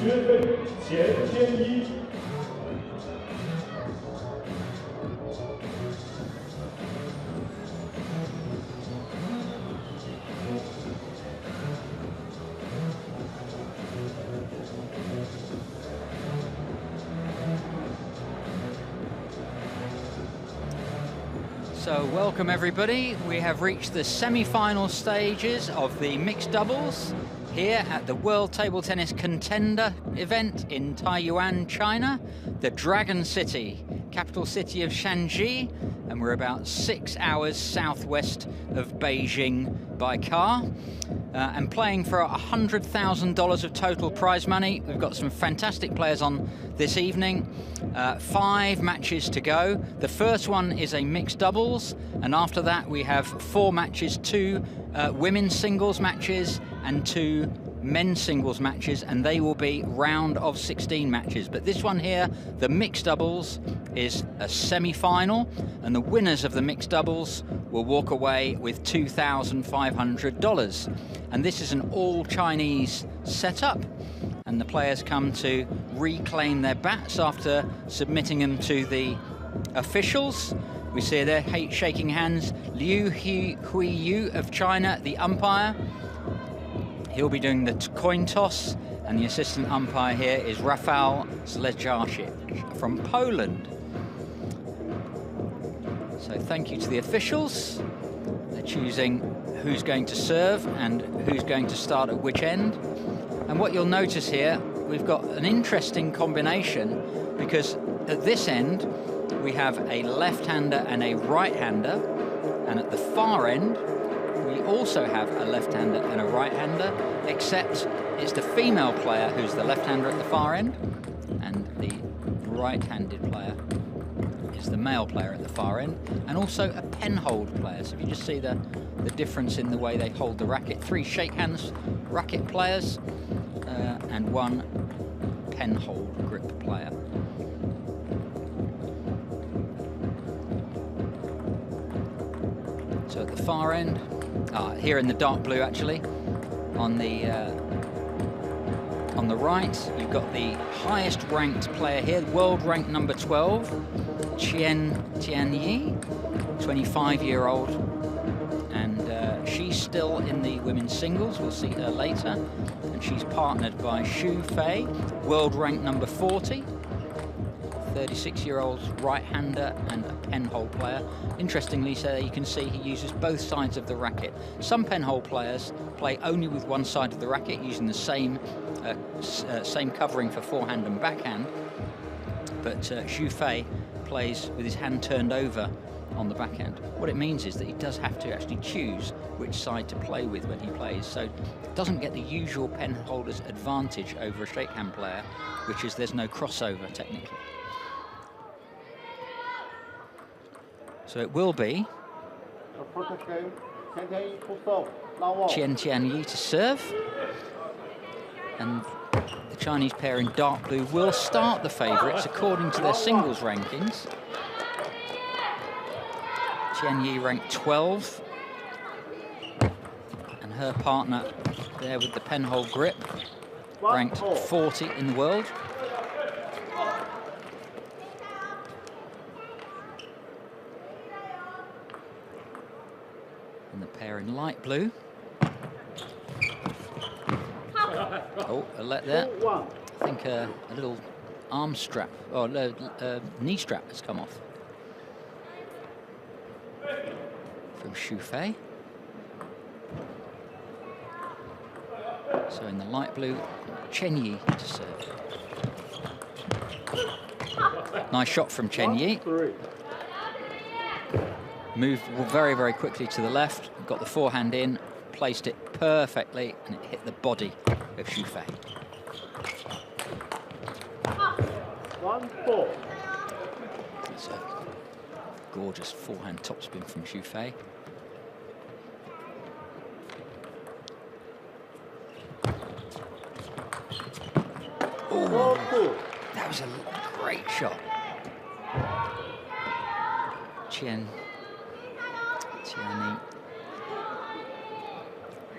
学费前天一。 So welcome everybody. We have reached the semi-final stages of the mixed doubles here at the World Table Tennis Contender event in Taiyuan, China, the Dragon City, capital city of Shanxi, and we're about 6 hours southwest of Beijing by car. And playing for $100,000 of total prize money. We've got some fantastic players on this evening. 5 matches to go. The first one is a mixed doubles, and after that we have 4 matches, 2 women's singles matches and 2 men's singles matches, and they will be round of 16 matches. But this one here, the mixed doubles, is a semi-final, and the winners of the mixed doubles will walk away with $2,500. And this is an all-Chinese setup, and the players come to reclaim their bats after submitting them to the officials. We see there shaking hands, Liu Hui of China, the umpire. He'll be doing the coin toss, and the assistant umpire here is Rafał Zlejarczyk from Poland. So thank you to the officials. They're choosing who's going to serve and who's going to start at which end. And what you'll notice here, we've got an interesting combination, because at this end we have a left-hander and a right-hander, and at the far end we also have a left-hander and a right-hander, except it's the female player who's the left-hander at the far end, and the right-handed player is the male player at the far end, and also a pen-hold player. So if you just see the difference in the way they hold the racket. 3 shake hands racket players and 1 pen-hold grip player. So at the far end, here in the dark blue actually, on the right, you've got the highest ranked player here, world ranked number 12, Tianyi, 25-year-old, and she's still in the women's singles. We'll see her later, and she's partnered by XUEFEI, world ranked number 40. 36-year-old right-hander and a pen-hole player. Interestingly, so you can see he uses both sides of the racket. Some pen-hole players play only with one side of the racket, using the same covering for forehand and backhand. But XUEFEI plays with his hand turned over on the backhand. What it means is that he does have to actually choose which side to play with when he plays, so doesn't get the usual pen holder's advantage over a shakehand player, which is there's no crossover technically. So it will be QIANTIANYI to serve, and the Chinese pair in dark blue will start the favourites according to their singles rankings. Tianyi ranked 12, and her partner there with the penhole grip ranked 40 in the world. And the pair in light blue. Oh, a let there. I think a little arm strap, or knee strap has come off from XUEFEI. So in the light blue, Chenyi to serve. Nice shot from Chenyi. Moved very, very quickly to the left, got the forehand in, placed it perfectly, and it hit the body of XUEFEI. 1-4. It's a gorgeous forehand topspin from XUEFEI. Oh, that was a great shot. Tianyi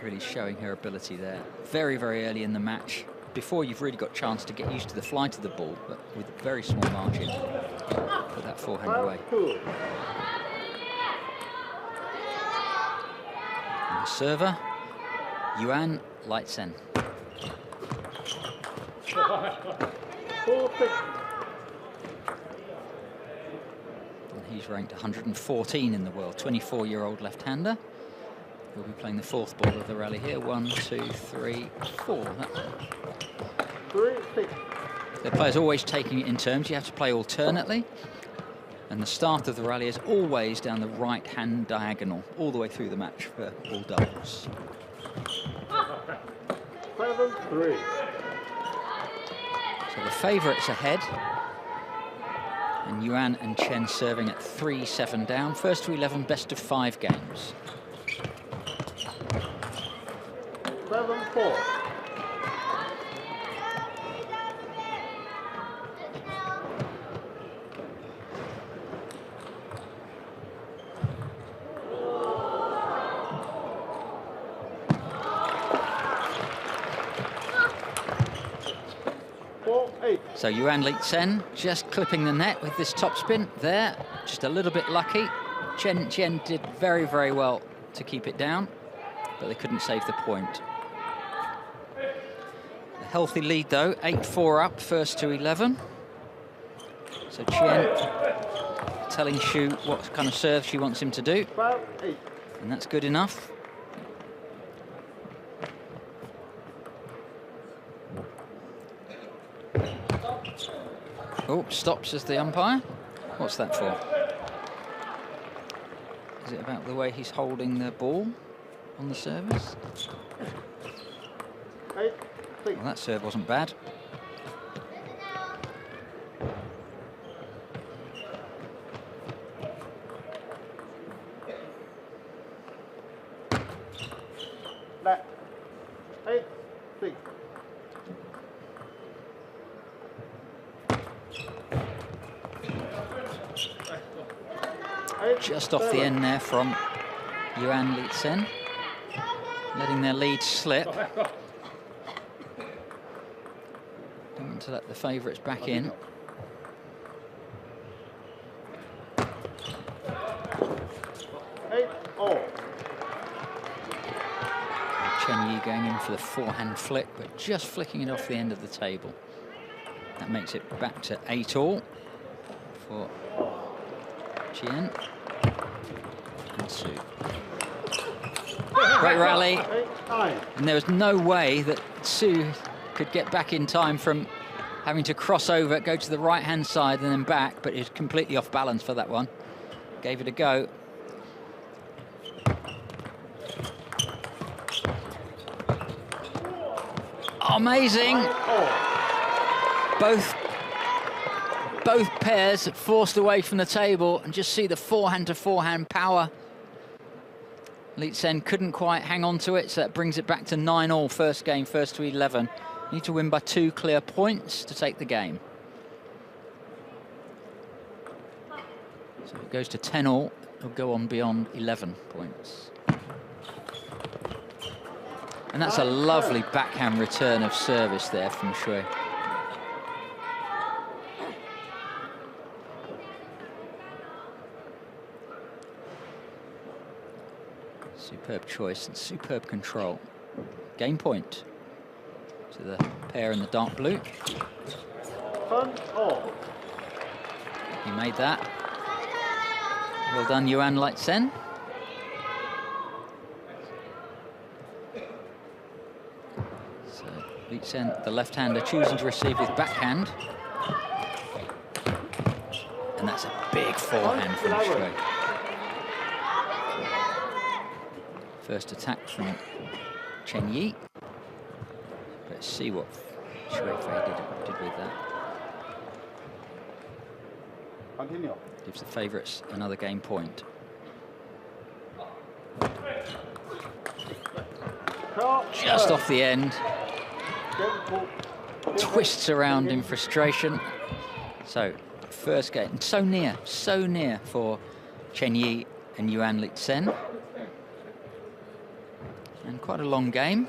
really showing her ability there. Very, very early in the match, before you've really got a chance to get used to the flight of the ball, but with a very small margin, put that forehand away. And the server, QIANTIANYI-YUANLICEN. And he's ranked 114 in the world, 24-year-old left-hander. He'll be playing the fourth ball of the rally here. 1, 2, 3, 4. The player's always taking it in turns. You have to play alternately. And the start of the rally is always down the right-hand diagonal, all the way through the match for all doubles. 7-3. So the favourites ahead. And Yuan and Chen serving at 3-7 down. First to 11, best of 5 games. 7-4. So QIANTIANYI-YUANLICEN just clipping the net with this topspin there. Just a little bit lucky. Chen did very, very well to keep it down, but they couldn't save the point. A healthy lead though, 8-4 up, first to 11. So Chen telling Xu what kind of serve she wants him to do. And that's good enough. Oh, stops as the umpire. What's that for? Is it about the way he's holding the ball on the service? Well, that serve wasn't bad. Just off the end there from QIANTIANYI-YUANLICEN, letting their lead slip. Don't want to let the favourites back in. Chenyi going in for the forehand flick, but just flicking it off the end of the table. That makes it back to 8-all for Chen. Great rally, and there was no way that Su could get back in time from having to cross over, go to the right-hand side and then back, but it's completely off balance for that one. Gave it a go. Amazing! Both pairs forced away from the table, and just see the forehand-to-forehand power. Licen couldn't quite hang on to it, so that brings it back to 9-all, first game, first to 11. Need to win by 2 clear points to take the game. So if it goes to 10-all, it'll go on beyond 11 points. And that's a lovely backhand return of service there from Shui. Superb choice and superb control. Game point to the pair in the dark blue. He made that. Well done, QIANTIANYI-YUANLICEN. So Licen, the left-hander, choosing to receive with backhand. And that's a big forehand from Shui. First attack from Chenyi. Let's see what QUEFEI did with that. Continue. Gives the favourites another game point. Just off the end. Twists around in frustration. So, first game, so near for Chenyi and QIANTIANYI-YUANLICEN. And quite a long game.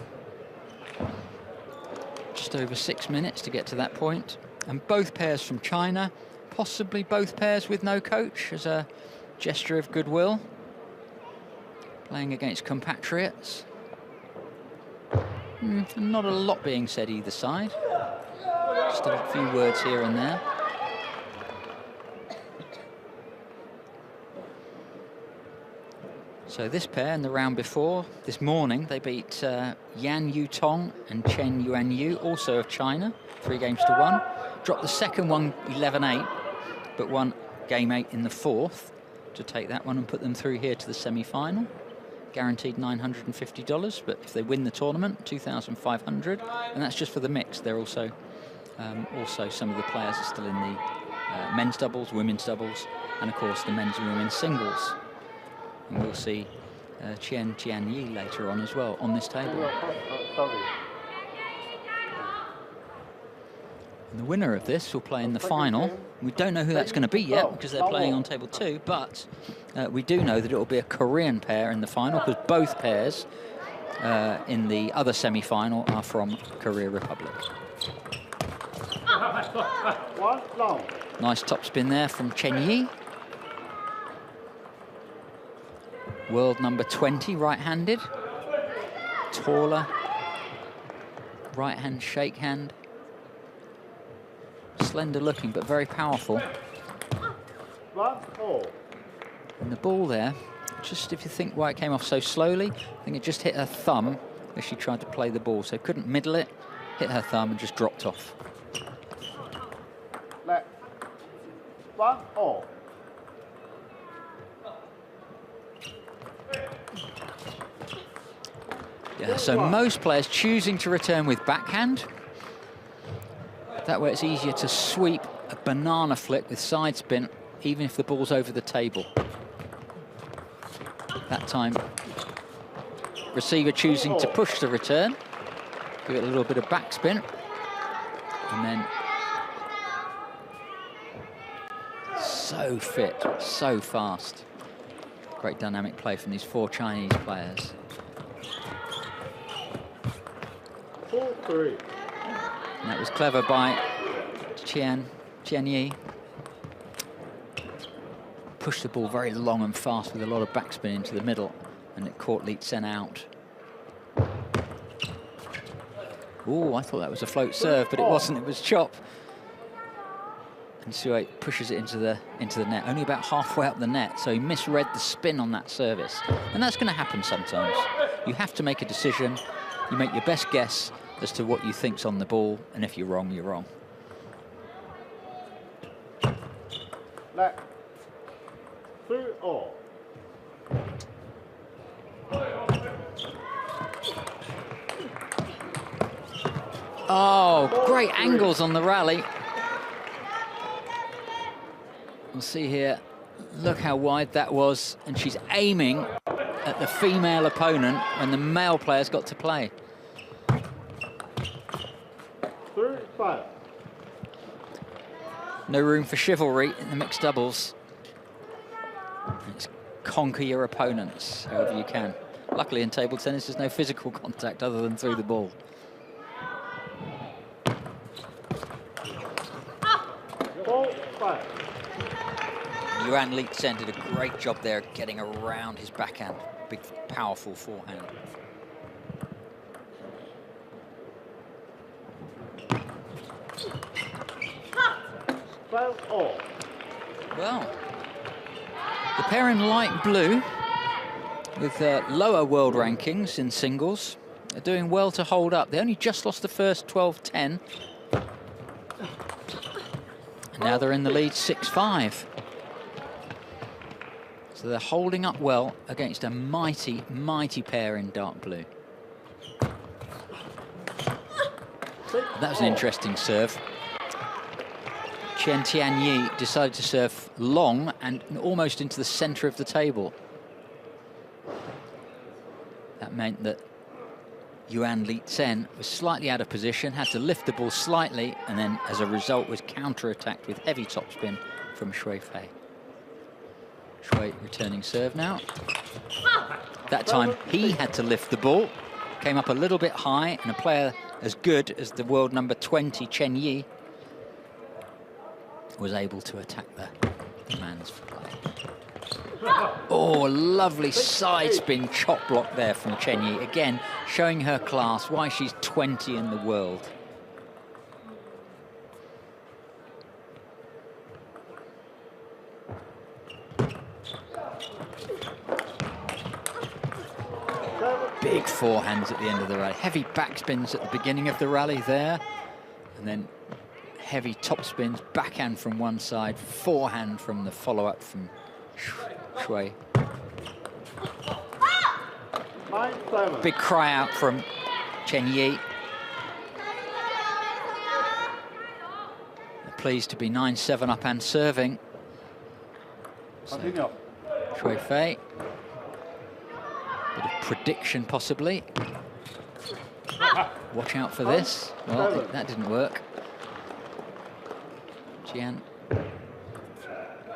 Just over 6 minutes to get to that point. And both pairs from China, possibly both pairs with no coach as a gesture of goodwill. Playing against compatriots. Not a lot being said either side. Just a few words here and there. So this pair in the round before, this morning, they beat Yan Yutong and Chen Yuanyu, also of China, 3-1. Dropped the second one 11-8, but won game 8 in the fourth to take that one and put them through here to the semi-final. Guaranteed $950, but if they win the tournament, $2,500, and that's just for the mix. They're also some of the players are still in the men's doubles, women's doubles, and of course the men's and women's singles. And we'll see QIANTIANYI later on as well on this table. And the winner of this will play in the final. We don't know who that's going to be yet because they're playing on table 2, but we do know that it will be a Korean pair in the final because both pairs in the other semi-final are from Korea Republic. Nice topspin there from Chenyi. World number 20, right-handed. Taller. Right-hand shake hand. Slender looking, but very powerful. And the ball there, just if you think why it came off so slowly, I think it just hit her thumb as she tried to play the ball. So couldn't middle it, hit her thumb and just dropped off. Yeah, so most players choosing to return with backhand. That way it's easier to sweep a banana flip with side spin, even if the ball's over the table. That time, receiver choosing to push the return, give it a little bit of backspin, and then so fit, so fast. Great dynamic play from these 4 Chinese players. 4-3. And that was clever by Chenyi. Pushed the ball very long and fast with a lot of backspin into the middle, and it caught Li-Tsen out. Oh, I thought that was a float serve, but it wasn't. It was chop. And Sui pushes it into the net, only about halfway up the net, so he misread the spin on that service. And that's going to happen sometimes. You have to make a decision. You make your best guess as to what you think's on the ball, and if you're wrong, you're wrong. Left. 3-all. Oh, great angles on the rally. We'll see here. Look how wide that was, and she's aiming at the female opponent when the male players got to play. 3-5. No room for chivalry in the mixed doubles. It's conquer your opponents however you can. Luckily in table tennis there's no physical contact other than through the ball. Yuan Li-Tsen did a great job there getting around his backhand. Big, powerful forehand. Well, the pair in light blue with lower world rankings in singles are doing well to hold up. They only just lost the first 12-10. And now they're in the lead 6-5. So they're holding up well against a mighty, mighty pair in dark blue. That was an interesting serve. QIANTIANYI decided to serve long and almost into the center of the table. That meant that Yuan Li-Tsen was slightly out of position, had to lift the ball slightly, and then as a result was counter-attacked with heavy topspin from XUEFEI. Shui returning serve now. That time he had to lift the ball, came up a little bit high, and a player as good as the world number 20, Chenyi, was able to attack the man's play. Oh, lovely side spin chop block there from Chenyi. Again, showing her class, why she's 20 in the world. Big forehands at the end of the rally. Heavy backspins at the beginning of the rally there. And then heavy top spins, backhand from one side, forehand from the follow-up from Shui. Big cry out from Chenyi. Pleased to be 9-7 up and serving. So, QUEFEI. Bit of prediction, possibly. Watch out for this. Well, that didn't work. Jian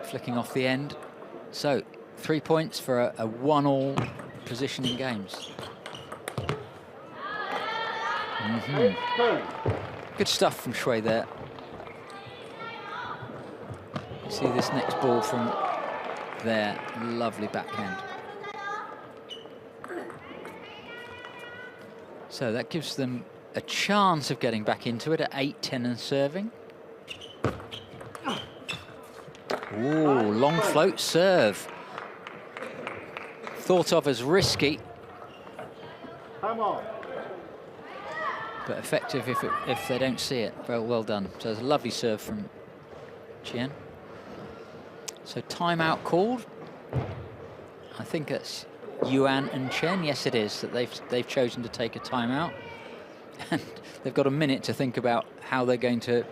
flicking off the end. So, 3 points for a 1-all position in games. Good stuff from Shui there. You see this next ball from there. Lovely backhand. So that gives them a chance of getting back into it at 8-10 and serving. Ooh, long float serve. Thought of as risky, but effective if they don't see it. Well done. So it's a lovely serve from Qian. So timeout called. I think it's Yuan and Chen. Yes, it is that they've chosen to take a timeout, and they've got a minute to think about how they're going to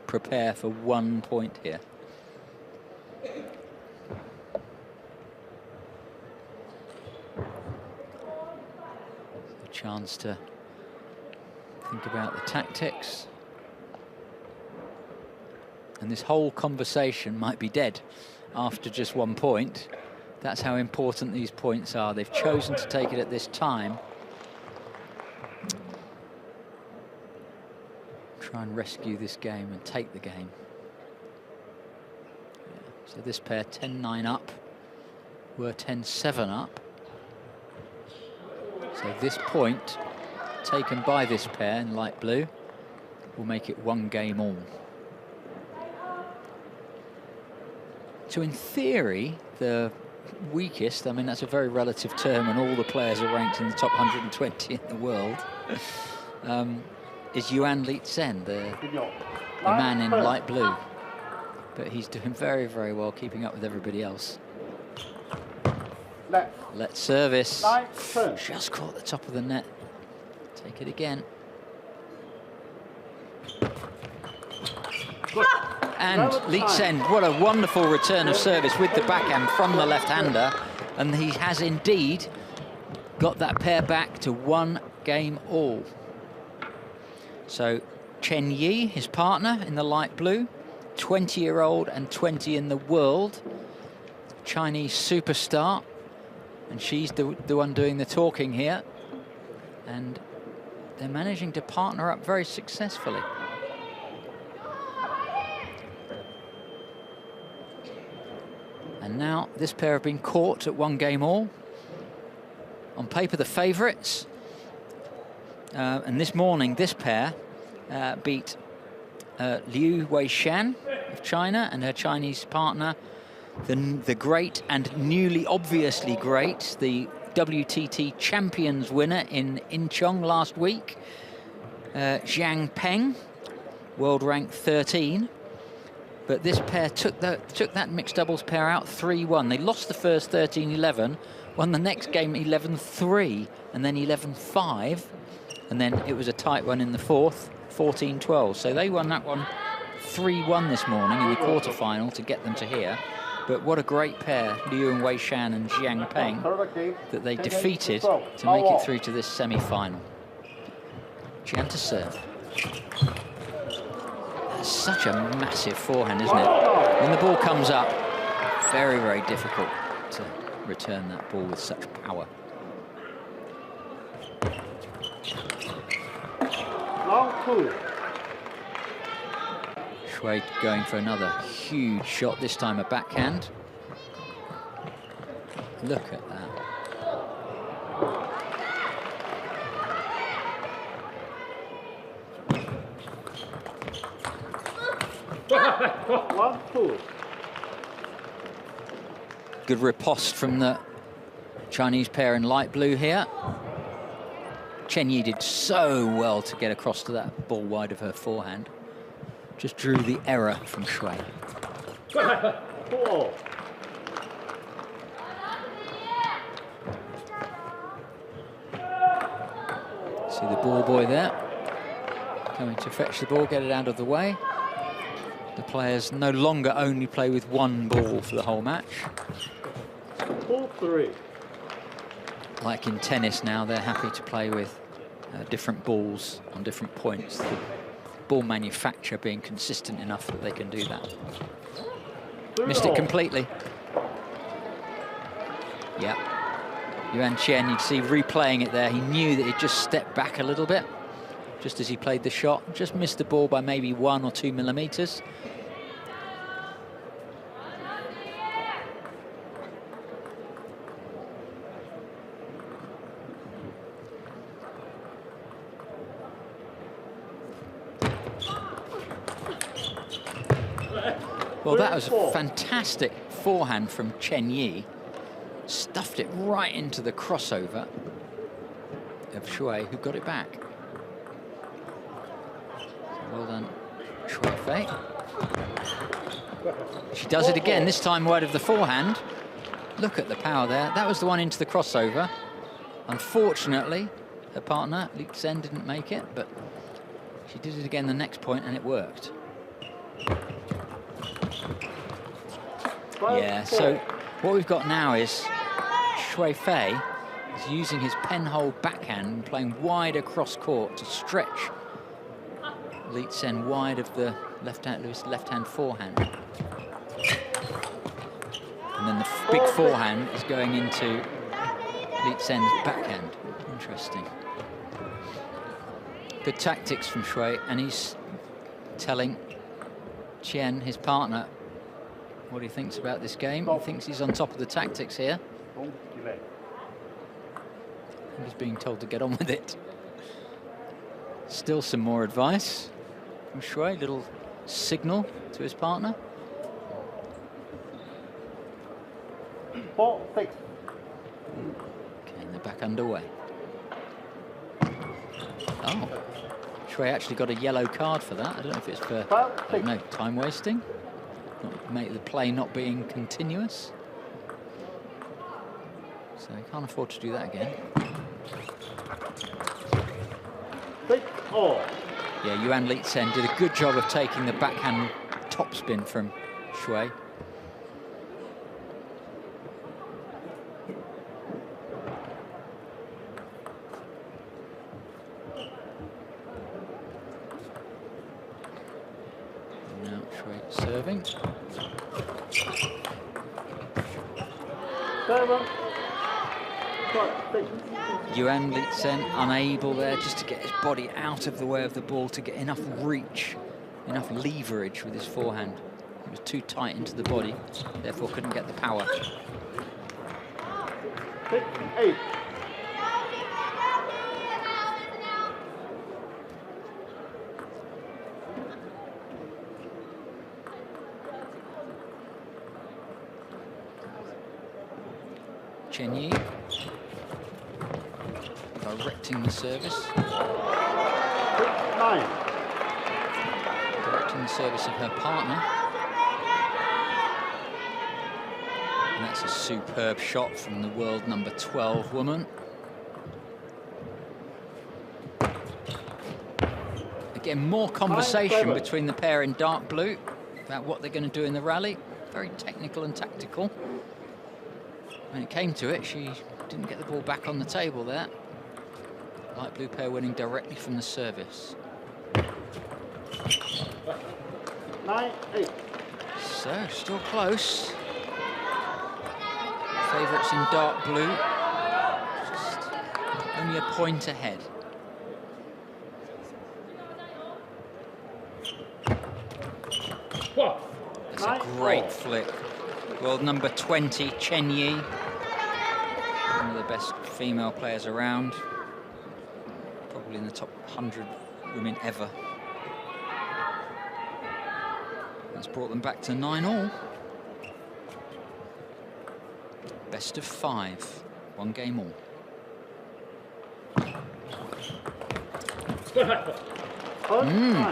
prepare for 1 point here. A chance to think about the tactics, and this whole conversation might be dead after just 1 point. That's how important these points are. They've chosen to take it at this time. Try and rescue this game and take the game. Yeah. So this pair 10-9 up, were 10-7 up. So this point taken by this pair in light blue will make it 1 game all. So in theory, the weakest, I mean, that's a very relative term, and all the players are ranked in the top 120 in the world, is QIANTIANYI-YUANLICEN, the man in light blue. But he's doing very, very well, keeping up with everybody else. Let's service. Just caught the top of the net. Take it again. And Li-Sen, what a wonderful return of service with the backhand from the left-hander. And he has indeed got that pair back to 1 game all. So Chenyi, his partner in the light blue, 20-year-old and 20 in the world, Chinese superstar. And she's the one doing the talking here. And they're managing to partner up very successfully. And now this pair have been caught at 1 game all. On paper, the favourites. And this morning, this pair beat Liu Weishan of China and her Chinese partner, the great and newly obviously great, the WTT champions winner in Incheon last week, Zhang Peng, world rank 13. But this pair took that mixed doubles pair out 3-1. They lost the first 13-11, won the next game 11-3, and then 11-5. And then it was a tight one in the fourth, 14-12. So they won that one 3-1 this morning in the quarterfinal to get them to here. But what a great pair, Liu and Weishan and Zhang Peng, that they defeated to make it through to this semi-final. Jian to serve. That's such a massive forehand, isn't it? When the ball comes up, very, very difficult to return that ball with such power. 2. Shui going for another huge shot, this time a backhand. Look at that. 1, 2. Good riposte from the Chinese pair in light blue here. Chenyi did so well to get across to that ball wide of her forehand. Just drew the error from Shui. 4. See the ball boy there, coming to fetch the ball, get it out of the way. The players no longer only play with one ball for the whole match. 4, 3. Like in tennis now, they're happy to play with different balls on different points. The ball manufacturer being consistent enough that they can do that. Missed it completely. Yeah. Yuan Chen, you'd see replaying it there. He knew that he'd just stepped back a little bit just as he played the shot. Just missed the ball by maybe 1 or 2 millimeters. Well, that was a fantastic forehand from Chenyi. Stuffed it right into the crossover of Shui, who got it back. So well done, XUEFEI. She does it again, this time wide of the forehand. Look at the power there. That was the one into the crossover. Unfortunately, her partner, Lixen, didn't make it, but she did it again the next point and it worked. Yeah, so what we've got now is XUEFEI is using his penhole backhand and playing wide across court to stretch Lixen wide of the left-hand forehand. And then the big forehand is going into Lixen's backhand. Interesting. Good tactics from Shui, and he's telling Chen, his partner, what he thinks about this game. He thinks he's on top of the tactics here. He's being told to get on with it. Still some more advice from Shui, little signal to his partner. 4, 6. Okay, and they're back underway. Oh, Shui actually got a yellow card for that. I don't know if it's for, I don't know, time wasting. Make the play not being continuous. So he can't afford to do that again. 6, all. Yeah, Yuan Lixen did a good job of taking the backhand topspin from Shui. Now Shui serving. 7, 6. Yuan Lixen unable there just to get his body out of the way of the ball to get enough reach, enough leverage with his forehand. It was too tight into the body, therefore couldn't get the power. 6, 8. Chenyi directing the service. 6, 9. Directing the service of her partner. And that's a superb shot from the world number 12 woman. Again, more conversation between the pair in dark blue about what they're going to do in the rally. Very technical and tactical. When it came to it, she didn't get the ball back on the table there. Light blue pair winning directly from the service. 9, 8. So, still close. Favourites in dark blue. Just only a point ahead. That's a great flick. World number 20, Chenyi. One of the best female players around. Probably in the top 100 women ever. That's brought them back to 9-all. Best of 5, 1 game all.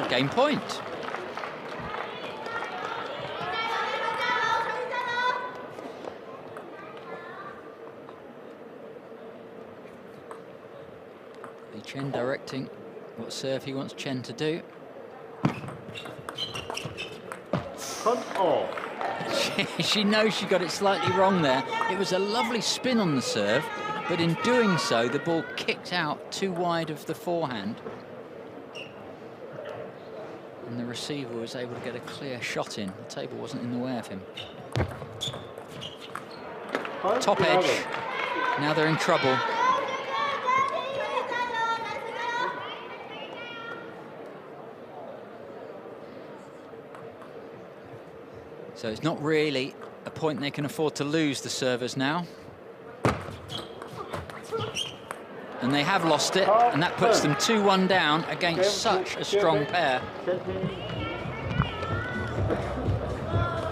Game point. Chen directing what serve he wants Chen to do. She knows she got it slightly wrong there. It was a lovely spin on the serve, but in doing so, the ball kicked out too wide of the forehand. And the receiver was able to get a clear shot in. The table wasn't in the way of him. Top edge. Now they're in trouble. So it's not really a point they can afford to lose, the servers now. And they have lost it, and that puts them 2-1 down against such a strong pair.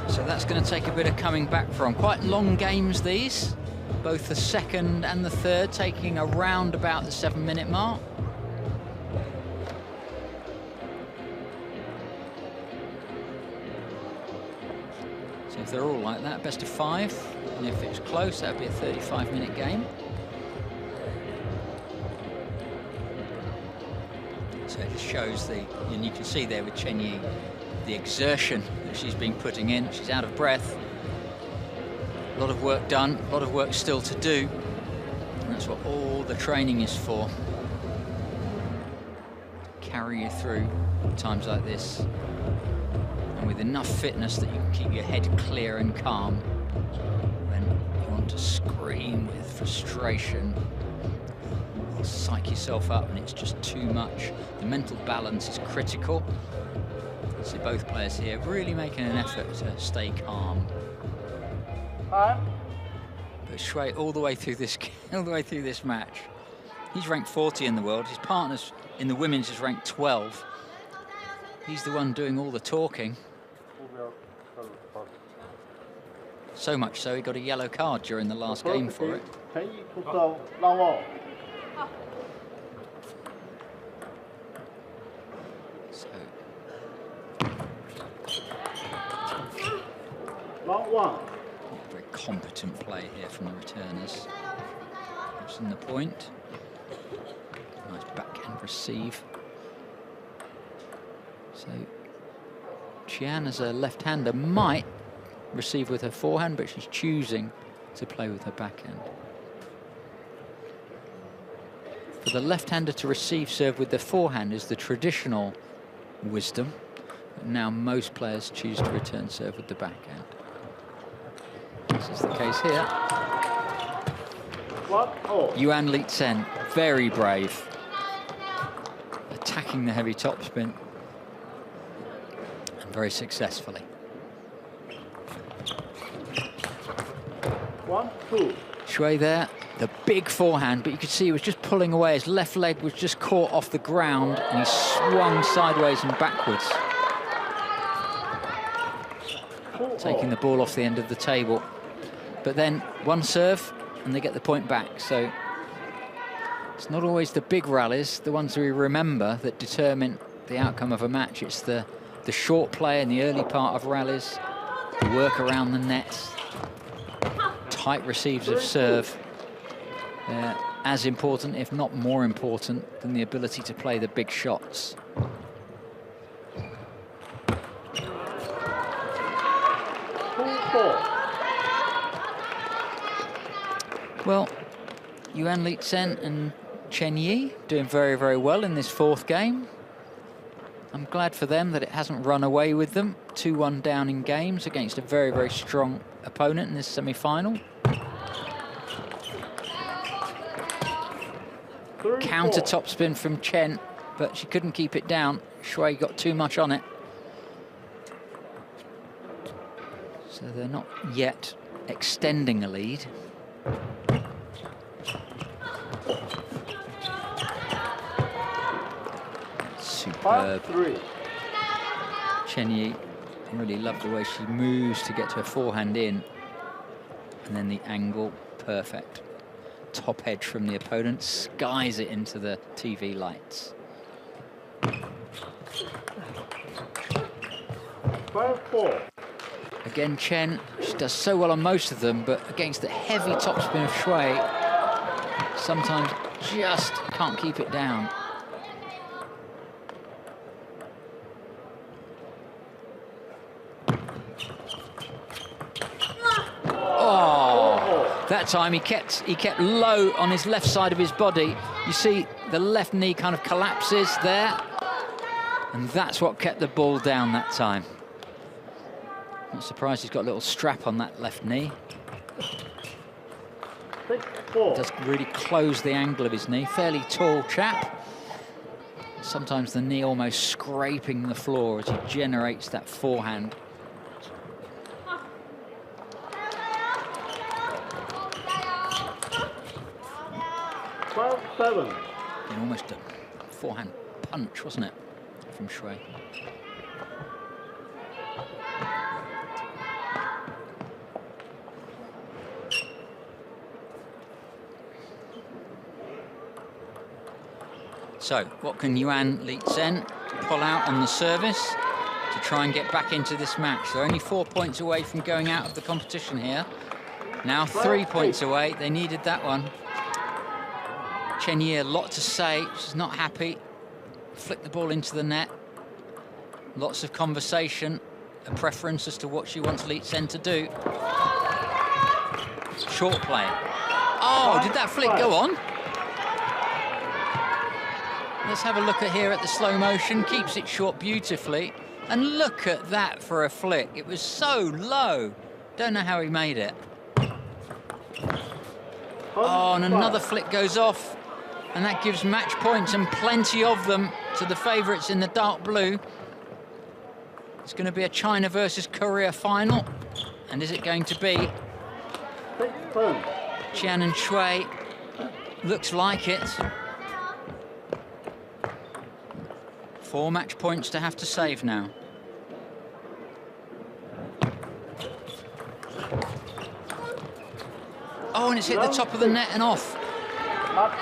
So that's going to take a bit of coming back from. Quite long games, these. Both the second and the third taking around about the 7-minute mark. So if they're all like that, best of 5. And if it's close, that would be a 35-minute game. So it shows and you can see there with Chenyi, the exertion that she's been putting in. She's out of breath. A lot of work done, a lot of work still to do. And that's what all the training is for. Carry you through times like this. And with enough fitness that you can keep your head clear and calm when you want to scream with frustration. Psych yourself up and it's just too much. The mental balance is critical. See both players here really making an effort to stay calm. But Shui all the way through this match. He's ranked 40 in the world. His partner's in the women's is ranked 12. He's the one doing all the talking. So much so he got a yellow card during the last game for it. Very competent play here from the returners. Using the point. Nice backhand receive. So Qian, as a left-hander, might receive with her forehand, but she's choosing to play with her backhand. For the left-hander to receive serve with their forehand is the traditional wisdom. But now most players choose to return serve with the backhand. This is the case here. Yuanlicen, very brave. Attacking the heavy topspin. And very successfully. 1-2. Shui there, the big forehand, but you could see he was just pulling away. His left leg was just caught off the ground and he swung sideways and backwards. Taking the ball off the end of the table. But then one serve and they get the point back. So it's not always the big rallies, the ones we remember, that determine the outcome of a match. It's the short play in the early part of rallies, the work around the nets, tight receives of serve. They're as important, if not more important, than the ability to play the big shots. Well, Yuanlicen and Chenyi doing very, very well in this fourth game. I'm glad for them that it hasn't run away with them. 2-1 down in games against a very, very strong opponent in this semi-final. Counter topspin from Chen, but she couldn't keep it down. Shui got too much on it. So they're not yet extending a lead. Superb. 5-3. Chenyi, I really love the way she moves to get her forehand in. And then the angle, perfect. Top edge from the opponent, skies it into the TV lights. 5-4. Again, Chen, she does so well on most of them, but against the heavy topspin of Shui, sometimes just can't keep it down. Oh, that time he kept low on his left side of his body. You see the left knee kind of collapses there, and that's what kept the ball down that time. Not surprised he's got a little strap on that left knee. 6-4. Does really close the angle of his knee. Fairly tall chap. Sometimes the knee almost scraping the floor as he generates that forehand. And almost a forehand punch, wasn't it, from Shui? So, what can Yuanlicen pull out on the service to try and get back into this match? They're only 4 points away from going out of the competition here. Now 3 points away. They needed that one. Chenyi, a lot to say. She's not happy. Flick the ball into the net. Lots of conversation, a preference as to what she wants Licen to do. Short play. Oh, did that flick go on? Let's have a look at here at the slow motion. Keeps it short beautifully. And look at that for a flick. It was so low. Don't know how he made it. Oh, and another flick goes off. And that gives match points, and plenty of them, to the favourites in the dark blue. It's going to be a China versus Korea final. And is it going to be? Qian and Shui. Looks like it. 4 match points to have to save now. Oh, and it's hit the top of the net and off.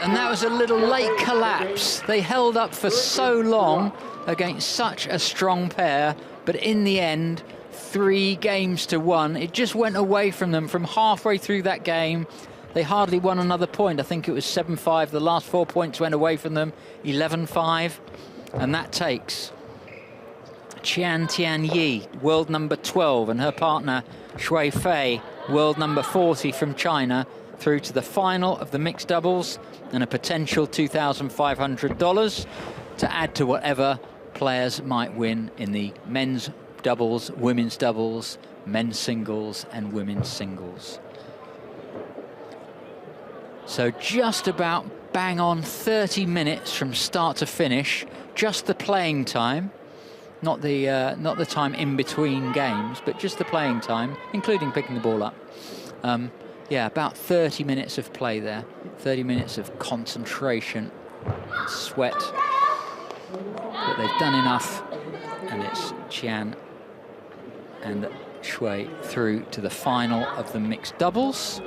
And that was a little late collapse. They held up for so long against such a strong pair, but in the end, 3 games to 1. It just went away from them from halfway through that game. They hardly won another point. I think it was 7-5. The last 4 points went away from them, 11-5. And that takes QIANTIANYI, world number 12, and her partner, XUEFEI, world number 40 from China, through to the final of the mixed doubles and a potential $2,500 to add to whatever players might win in the men's doubles, women's doubles, men's singles and women's singles. So just about bang on 30 minutes from start to finish, just the playing time, not the time in between games, but just the playing time, including picking the ball up. Yeah, about 30 minutes of play there, 30 minutes of concentration, sweat. But they've done enough, and it's Qian and Shui through to the final of the mixed doubles.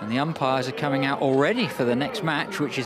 And the umpires are coming out already for the next match, which is